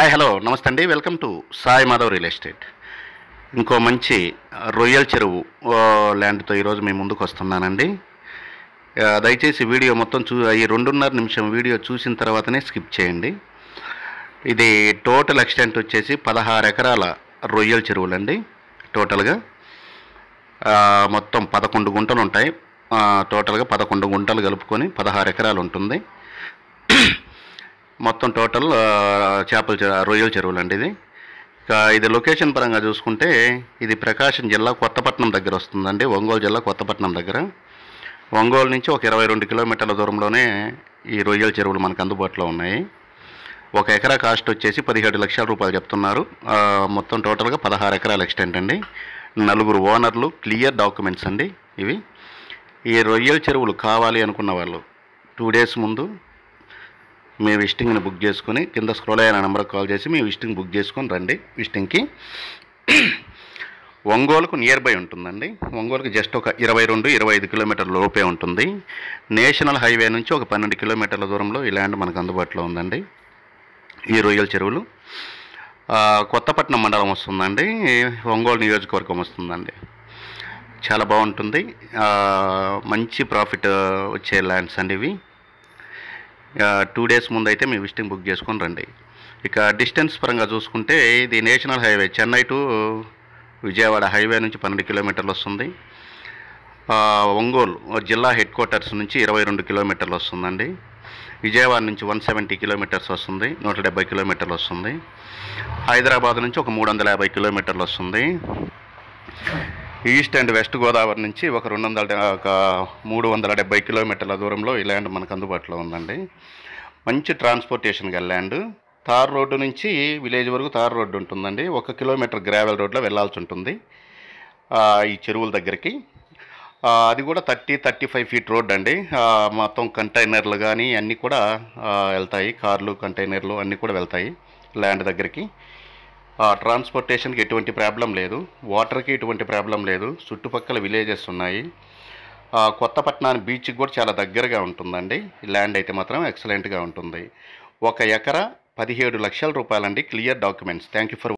Hi hello నమస్తే అండి. Welcome to Sai Madhav real estate. ఇంకో మంచి రొయ్యల చెరువు ల్యాండ్తో ఈరోజు మీ ముందుకు వస్తున్నానండి. దయచేసి వీడియో మొత్తం ఈ 2.5 నిమిషం వీడియో చూసిన తర్వాతనే స్కిప్ చేయండి. ఇది టోటల్ ఎక్స్టెంట్ వచ్చేసి 16 ఎకరాల రొయ్యల చెరువులండి. టోటల్గా మొత్తం 11 గుంటలు ఉంటాయి. టోటల్గా 11 గుంటలు కలుపుకొని 16 ఎకరాలు ఉంటుంది. మొత్తం టోటల్ రొయ్యల చెరువులు అండి. ఇది లొకేషన్ పరంగా చూసుకుంటే ఇది ప్రకాశం జిల్లా కొత్తపట్నం దగ్గర వస్తుందండి. ఒంగోలు జిల్లా కొత్తపట్నం దగ్గర. ఒంగోలు నుంచి ఒక 22 కిలోమీటర్ల దూరంలోనే ఈ రొయ్యల చెరువులు మనకు అందుబాటులో ఉన్నాయి. ఒక ఎకరా కాస్ట్ వచ్చేసి 17 లక్షల రూపాయలు చెప్తున్నారు. మొత్తం టోటల్గా 16 ఎకరాల ఎక్స్టెంట్ అండి. 4 ఓనర్లు, క్లియర్ డాక్యుమెంట్స్ అండి ఇవి. ఈ రొయ్యల చెరువులు కావాలి అనుకున్న వాళ్ళు 2 డేస్ ముందు మీ విజిటింగ్ని బుక్ చేసుకుని కింద స్క్రోల్ అయిన నెంబర్కి కాల్ చేసి మీ విజిటింగ్ బుక్ చేసుకొని రండి. విజిటింగ్కి ఒంగోలుకు నియర్ బై ఉంటుందండి. ఒంగోలుకి జస్ట్ ఒక 22-25 కిలోమీటర్ల లోపే ఉంటుంది. నేషనల్ హైవే నుంచి ఒక 12 కిలోమీటర్ల దూరంలో ఈ ల్యాండ్ మనకు అందుబాటులో ఉందండి. ఈ రొయ్యల చెరువులు కొత్తపట్నం మండలం వస్తుందండి. ఒంగోలు నియోజకవర్గం వస్తుందండి. చాలా బాగుంటుంది. మంచి ప్రాఫిట్ వచ్చే ల్యాండ్స్ అండి ఇవి. 2 డేస్ ముందు అయితే మీ విజిటింగ్ బుక్ చేసుకొని రండి. ఇక డిస్టెన్స్ పరంగా చూసుకుంటే ఇది national highway Chennai to Vijayawada highway నుంచి 12 కిలోమీటర్లు వస్తుంది. ఒంగోలు జిల్లా హెడ్ క్వార్టర్స్ నుంచి 22 కిలోమీటర్లు వస్తుందండి. విజయవాడ నుంచి 170 కిలోమీటర్స్ వస్తుంది, 170 కిలోమీటర్లు వస్తుంది. హైదరాబాద్ నుంచి ఒక 350 కిలోమీటర్లు వస్తుంది. ఈస్ట్ అండ్ వెస్ట్ గోదావరి నుంచి ఒక 370 కిలోమీటర్ల దూరంలో ఈ ల్యాండ్ మనకు అందుబాటులో ఉందండి. మంచి ట్రాన్స్పోర్టేషన్ గల ల్యాండ్. తార్ రోడ్డు నుంచి విలేజ్ వరకు తార్ రోడ్డు ఉంటుందండి. 1 కిలోమీటర్ గ్రావెల్ రోడ్లో వెళ్ళాల్సి ఉంటుంది ఈ చెరువుల దగ్గరికి. అది కూడా 30-35 ఫీట్ రోడ్ అండి. మొత్తం కంటైనర్లు కానీ అన్నీ కూడా వెళ్తాయి. కార్లు, కంటైనర్లు అన్నీ కూడా వెళ్తాయి ల్యాండ్ దగ్గరికి. ట్రాన్స్పోర్టేషన్కి ఎటువంటి ప్రాబ్లం లేదు. వాటర్కి ఎటువంటి ప్రాబ్లం లేదు. చుట్టుపక్కల విలేజెస్ ఉన్నాయి. కొత్తపట్నానికి బీచ్కి కూడా చాలా దగ్గరగా ఉంటుందండి. ల్యాండ్ అయితే మాత్రం ఎక్సలెంట్గా ఉంటుంది. 1 ఎకరా 17 లక్షల రూపాయలండి. Clear documents. Thank you for